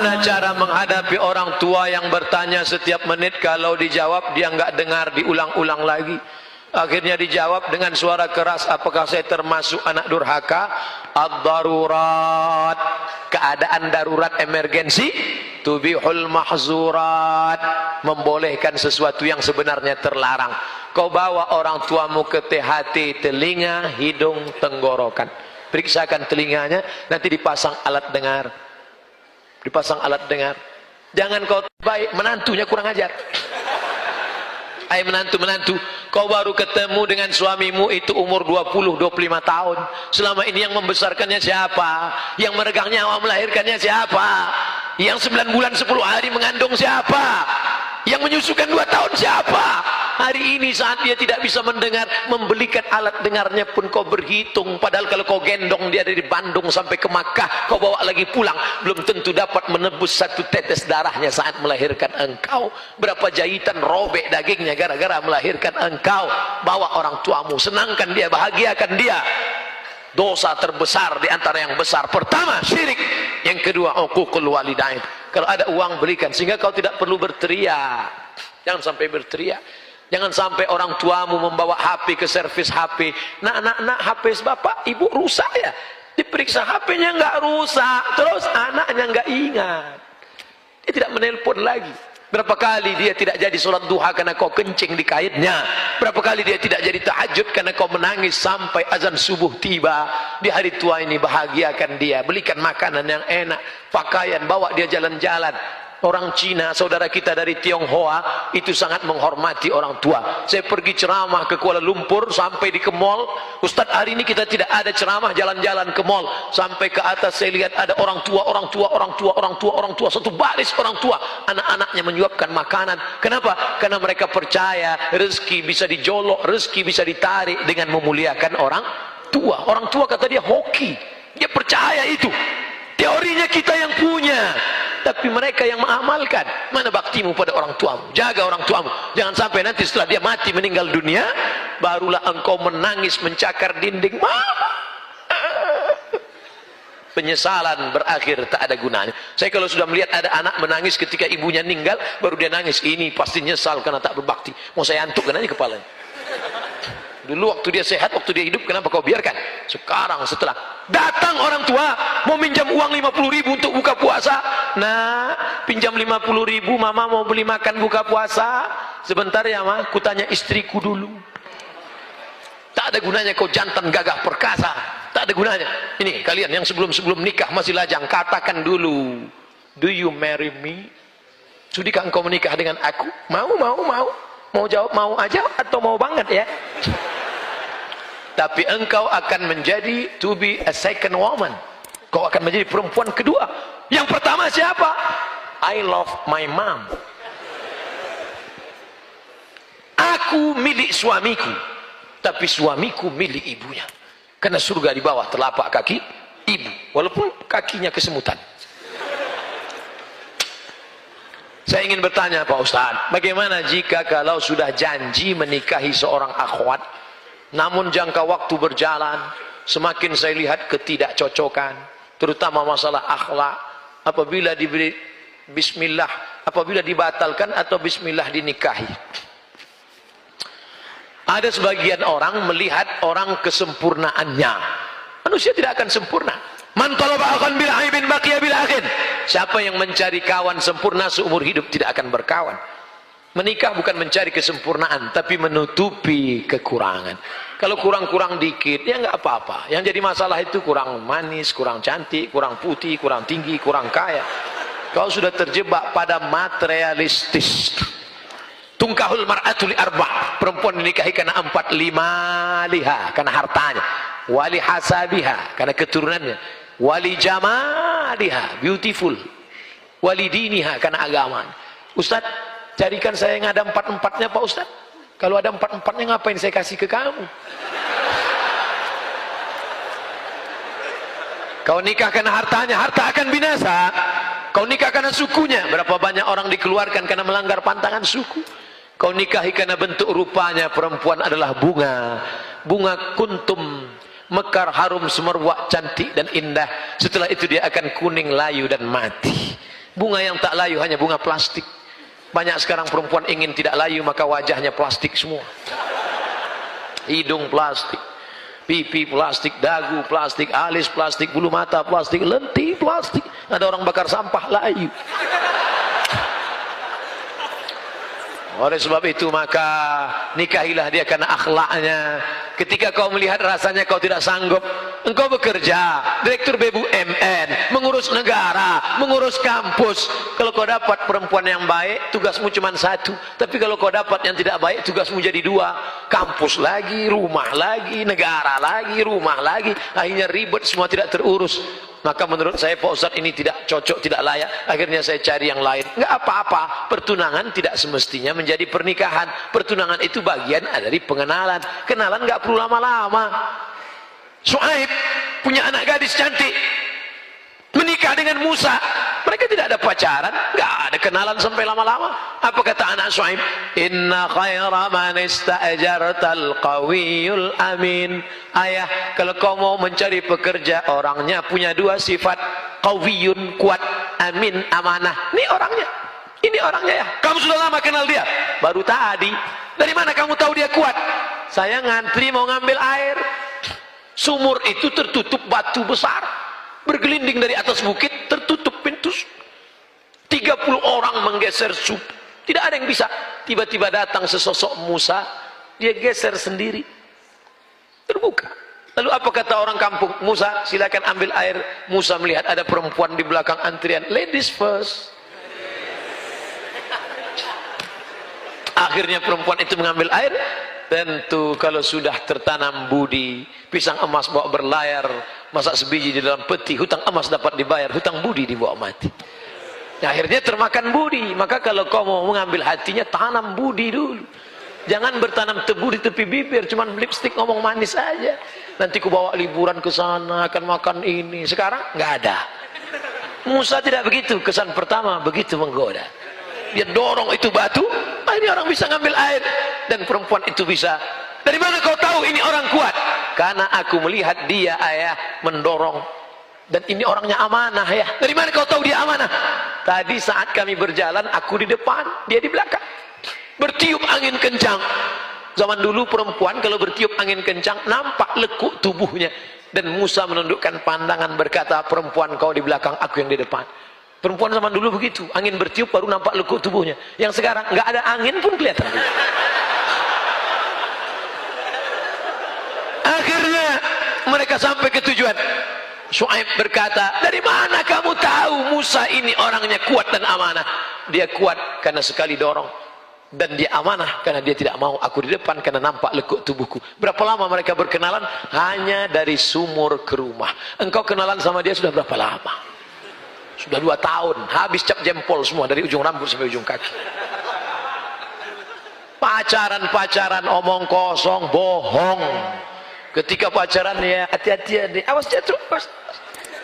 Bagaimana cara menghadapi orang tua yang bertanya setiap menit, kalau dijawab dia nggak dengar, diulang-ulang lagi. Akhirnya dijawab dengan suara keras, apakah saya termasuk anak durhaka? Ad-darurat, keadaan darurat emergensi, tubihul mahzurat, membolehkan sesuatu yang sebenarnya terlarang. Kau bawa orang tuamu ke THT, telinga, hidung, tenggorokan. Periksakan telinganya, nanti dipasang alat dengar. Dipasang alat dengar. Jangan kau baik, menantunya kurang ajar. Hai menantu, kau baru ketemu dengan suamimu itu umur 20-25 tahun. Selama ini yang membesarkannya siapa? Yang meregang nyawa melahirkannya siapa? Yang 9 bulan 10 hari mengandung siapa? Yang menyusukan 2 tahun siapa? Hari ini saat dia tidak bisa mendengar, membelikan alat dengarnya pun kau berhitung. Padahal kalau kau gendong dia dari Bandung sampai ke Makkah, kau bawa lagi pulang, belum tentu dapat menebus 1 tetes darahnya saat melahirkan engkau. Berapa jahitan robek dagingnya gara-gara melahirkan engkau. Bawa orang tuamu, senangkan dia, bahagiakan dia. Dosa terbesar di antara yang besar, pertama syirik, yang kedua uququl walidain. Kalau ada uang berikan, sehingga kau tidak perlu berteriak. Jangan sampai berteriak. Jangan sampai orang tuamu membawa HP ke servis HP. Nak, HP bapak ibu rusak ya. Diperiksa HP-nya nggak rusak, terus anaknya nggak ingat. Dia tidak menelpon lagi. Berapa kali dia tidak jadi sholat duha karena kau kencing di kaitnya. Berapa kali dia tidak jadi tahajud karena kau menangis sampai azan subuh tiba. Di hari tua ini bahagiakan dia, belikan makanan yang enak, pakaian, bawa dia jalan-jalan. Orang Cina, saudara kita dari Tionghoa, itu sangat menghormati orang tua. Saya pergi ceramah ke Kuala Lumpur, sampai di ke mall. Ustadz, hari ini kita tidak ada ceramah jalan-jalan ke mall. Sampai ke atas saya lihat ada orang tua, satu baris orang tua. Anak-anaknya menyuapkan makanan. Kenapa? Karena mereka percaya rezeki bisa dijolok, rezeki bisa ditarik dengan memuliakan orang tua. Orang tua kata dia hoki. Dia percaya itu. Teorinya kita yang punya, tapi mereka yang mengamalkan. Mana baktimu pada orang tuamu? Jaga orang tuamu. Jangan sampai nanti setelah dia mati meninggal dunia, barulah engkau menangis mencakar dinding. Mama, penyesalan berakhir tak ada gunanya. Saya kalau sudah melihat ada anak menangis ketika ibunya meninggal, baru dia nangis, ini pasti nyesal karena tak berbakti. Mau saya antukkan aja kepalanya. Dulu waktu dia sehat, waktu dia hidup, kenapa kau biarkan? Sekarang setelah datang orang tua mau minjam uang 50.000 untuk buka puasa. Nah, pinjam 50.000, mama mau beli makan buka puasa. Sebentar ya ma, kutanya istriku dulu. Tak ada gunanya kau jantan gagah perkasa. Tak ada gunanya. Ini kalian yang sebelum nikah masih lajang, katakan dulu, do you marry me? Sudikah engkau menikah dengan aku? Mau. Mau jawab mau aja atau mau banget ya? Tapi engkau akan menjadi to be a second woman. Kau akan menjadi perempuan kedua. Yang pertama siapa? I love my mom. Aku milik suamiku, tapi suamiku milik ibunya. Karena surga di bawah telapak kaki ibu, walaupun kakinya kesemutan. Saya ingin bertanya Pak Ustadz, bagaimana jika kalau sudah janji menikahi seorang akhwat, namun jangka waktu berjalan, semakin saya lihat ketidakcocokan, terutama masalah akhlak, apabila diberi bismillah, apabila dibatalkan atau bismillah dinikahi. Ada sebagian orang melihat orang kesempurnaannya. Manusia tidak akan sempurna. Man talaba akhan bil aibin baqiya bil akhin. Siapa yang mencari kawan sempurna seumur hidup tidak akan berkawan. Menikah bukan mencari kesempurnaan, tapi menutupi kekurangan. Kalau kurang-kurang dikit, ya nggak apa-apa. Yang jadi masalah itu kurang manis, kurang cantik, kurang putih, kurang tinggi, kurang kaya. Kau sudah terjebak pada materialistis. Tungkahul mar'atul arba'. Perempuan dinikahi karena 4-5 liha, karena hartanya. Wali hasabiha, karena keturunannya. Wali jamaliha, beautiful. Wali diniha, karena agama. Ustadz, carikan saya yang ada 4-4-nya Pak Ustadz. Kalau ada 4-4-nya ngapain saya kasih ke kamu? Kau nikah karena hartanya, harta akan binasa. Kau nikah karena sukunya, berapa banyak orang dikeluarkan karena melanggar pantangan suku. Kau nikahi karena bentuk rupanya, perempuan adalah bunga. Bunga kuntum, mekar, harum, semerbak, cantik dan indah. Setelah itu dia akan kuning, layu dan mati. Bunga yang tak layu hanya bunga plastik. Banyak sekarang perempuan ingin tidak layu, maka wajahnya plastik semua. Hidung plastik, pipi plastik, dagu plastik, alis plastik, bulu mata plastik, lentik plastik. Ada orang bakar sampah layu. Oleh sebab itu maka nikahilah dia karena akhlaknya. Ketika kau melihat rasanya kau tidak sanggup, engkau bekerja direktur BUMN, mengurus negara, mengurus kampus. Kalau kau dapat perempuan yang baik, tugasmu cuma satu. Tapi kalau kau dapat yang tidak baik, tugasmu jadi dua. Kampus lagi, rumah lagi, negara lagi, rumah lagi. Akhirnya ribet, semua tidak terurus. Maka menurut saya Pak Ustadz ini tidak cocok, tidak layak. Akhirnya saya cari yang lain. Enggak apa-apa, pertunangan tidak semestinya menjadi pernikahan. Pertunangan itu bagian dari pengenalan. Kenalan enggak perlu lama-lama. Syuaib punya anak gadis cantik, menikah dengan Musa. Mereka tidak ada pacaran, enggak ada kenalan sampai lama-lama. Apa kata anak Syuaib? Inna khaira man ista'jartal qawiyul amin. Ayah, kalau kau mau mencari pekerja, orangnya punya dua sifat, qawiyun, kuat, amin, amanah. Ini orangnya. Ini orangnya ya. Kamu sudah lama kenal dia? Baru tadi. Dari mana kamu tahu dia kuat? Saya ngantri mau ngambil air. Sumur itu tertutup batu besar, bergelinding dari atas bukit, tertutup pintu. 30 orang menggeser sumur, tidak ada yang bisa. Tiba-tiba datang sesosok Musa, dia geser sendiri, terbuka. Lalu apa kata orang kampung? Musa, silakan ambil air. Musa melihat ada perempuan di belakang antrian, ladies first. Akhirnya perempuan itu mengambil air. Tentu kalau sudah tertanam budi, pisang emas bawa berlayar, masak sebiji di dalam peti, hutang emas dapat dibayar, hutang budi dibawa mati. Nah, akhirnya termakan budi. Maka kalau kau mau mengambil hatinya, tanam budi dulu. Jangan bertanam tebu di tepi bibir, cuman lipstick ngomong manis aja. Nanti ku bawa liburan ke sana, akan makan ini. Sekarang nggak ada. Musa tidak begitu. Kesan pertama begitu menggoda. Dia dorong itu batu, ini orang bisa ngambil air. Dan perempuan itu bisa. Dari mana kau tahu ini orang kuat? Karena aku melihat dia, ayah, mendorong. Dan ini orangnya amanah ya. Dari mana kau tahu dia amanah? Tadi saat kami berjalan, aku di depan, dia di belakang. Bertiup angin kencang. Zaman dulu perempuan kalau bertiup angin kencang, nampak lekuk tubuhnya. Dan Musa menundukkan pandangan berkata, perempuan kau di belakang, aku yang di depan. Perempuan zaman dulu begitu, angin bertiup baru nampak lekuk tubuhnya. Yang sekarang nggak ada angin pun kelihatan. Akhirnya mereka sampai ke tujuan. Syuaib berkata, dari mana kamu tahu Musa ini orangnya kuat dan amanah? Dia kuat karena sekali dorong, dan dia amanah karena dia tidak mau aku di depan karena nampak lekuk tubuhku. Berapa lama mereka berkenalan? Hanya dari sumur ke rumah. Engkau kenalan sama dia sudah berapa lama? Sudah 2 tahun, habis cap jempol semua dari ujung rambut sampai ujung kaki. Pacaran-pacaran omong kosong, bohong. Ketika pacaran ya hati-hati ya, awas jatuh.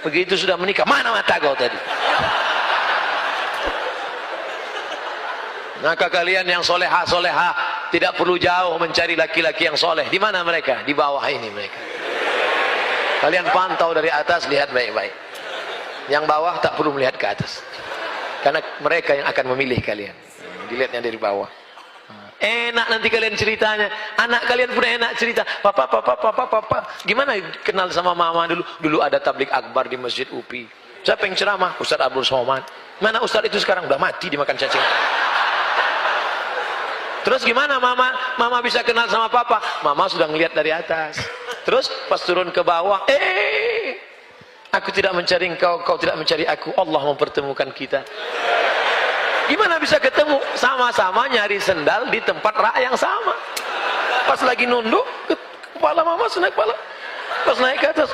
Begitu sudah menikah, mana mata kau tadi? Maka kalian yang soleha-soleha tidak perlu jauh mencari laki-laki yang soleh. Di mana mereka? Di bawah ini mereka. Kalian pantau dari atas, lihat baik-baik. Yang bawah tak perlu melihat ke atas, karena mereka yang akan memilih kalian. Dilihatnya dari bawah. Enak nanti kalian ceritanya. Anak kalian pun enak cerita. Papa, gimana kenal sama mama dulu? Dulu ada tablik akbar di Masjid UPI. Siapa yang ceramah? Ustadz Abdul Somad. Mana Ustadz itu sekarang? Udah mati dimakan cacing. Terus gimana mama? Mama bisa kenal sama papa? Mama sudah ngelihat dari atas. Terus pas turun ke bawah, aku tidak mencari engkau, kau tidak mencari aku. Allah mempertemukan kita. Gimana bisa ketemu? Sama-sama nyari sendal di tempat rak yang sama. Pas lagi nunduk, kepala mama naik kepala. Pas naik ke atas,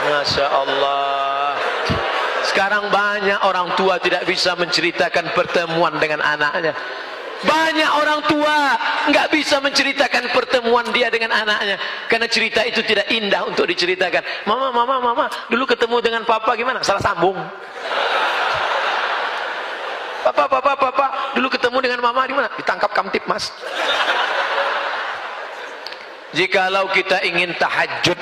Masya Allah. Sekarang banyak orang tua tidak bisa menceritakan pertemuan dengan anaknya. Banyak orang tua nggak bisa menceritakan pertemuan dia dengan anaknya karena cerita itu tidak indah untuk diceritakan. Mama, dulu ketemu dengan papa gimana? Salah sambung. Papa, dulu ketemu dengan mama di mana? Ditangkap Kamtipmas. Jikalau kita ingin tahajud,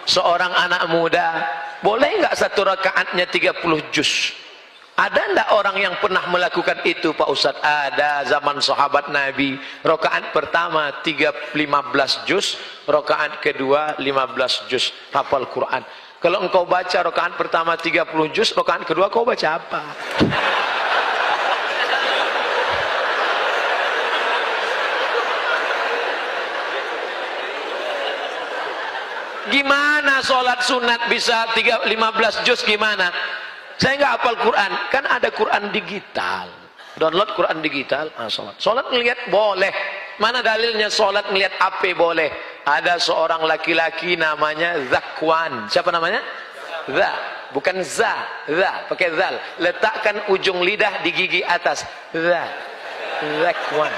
seorang anak muda, boleh nggak satu rakaatnya 30 juz? Ada ndak orang yang pernah melakukan itu Pak Ustadz? Ada, zaman sahabat Nabi. Rakaat pertama 15 juz, rakaat kedua 15 juz hafal Quran. Kalau engkau baca rakaat pertama 30 juz, rakaat kedua kau baca apa? Gimana sholat sunat bisa 15 juz gimana? Saya nggak hafal Quran, kan ada Quran digital. Download Quran digital, sholat. Sholat ngelihat boleh. Mana dalilnya sholat ngelihat apa boleh? Ada seorang laki-laki namanya Zakwan. Siapa namanya? Za, bukan za, pakai zal. Letakkan ujung lidah di gigi atas. Zakwan.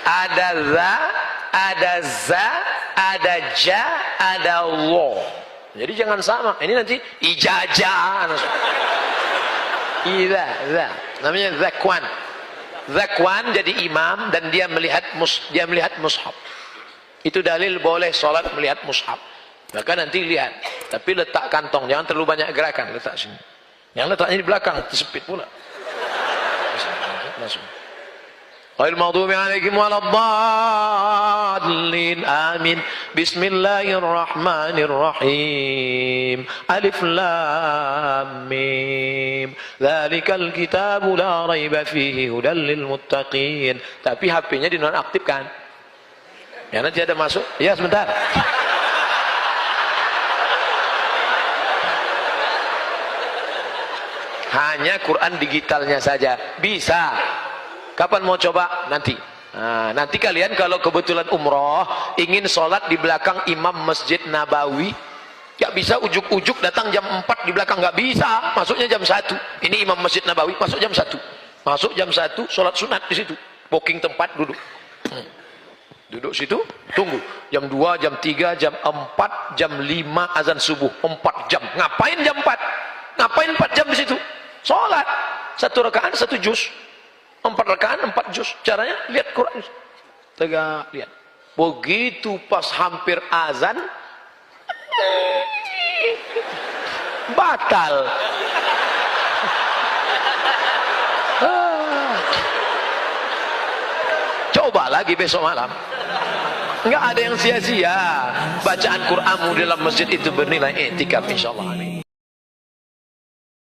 Ada za, ada za, ada ja, ada lo. Jadi jangan sama. Ini nanti ijazah. Za. Namanya Zakwan. Zakwan jadi imam dan dia melihat mushaf. Itu dalil boleh sholat melihat mushaf. Maka nanti lihat. Tapi letak kantong, jangan terlalu banyak gerakan. Letak sini. Yang letaknya di belakang, tersepit pula. Langsung. Ghairil maghdubi 'alaihim waladdallin. Amin. Bismillahirrahmanirrahim. Alif lam mim. Dzalikal kitabu la raiba fihi hudal lil muttaqin. Tapi HP-nya dinonaktifkan. Ya nanti ada masuk. Ya sebentar. Hanya Quran digitalnya saja bisa. Kapan mau coba? Nanti. Nah, nanti kalian kalau kebetulan umroh ingin sholat di belakang imam Masjid Nabawi, gak bisa ujuk-ujuk datang jam 4 di belakang, gak bisa. Masuknya jam 1. Ini imam Masjid Nabawi, masuk jam 1. Masuk jam 1, sholat sunat di situ. Booking tempat, duduk. Duduk situ, tunggu. Jam 2, jam 3, jam 4, jam 5 azan subuh. 4 jam. Ngapain jam 4? Ngapain 4 jam di situ? Sholat. 1 rakaat 1 juz. 4 rakaat 4 juz. Caranya lihat Quran. Tegak lihat. Begitu pas hampir azan batal. Coba lagi besok malam. Enggak ada yang sia-sia. Bacaan Quranmu dalam masjid itu bernilai i'tikaf insyaallah.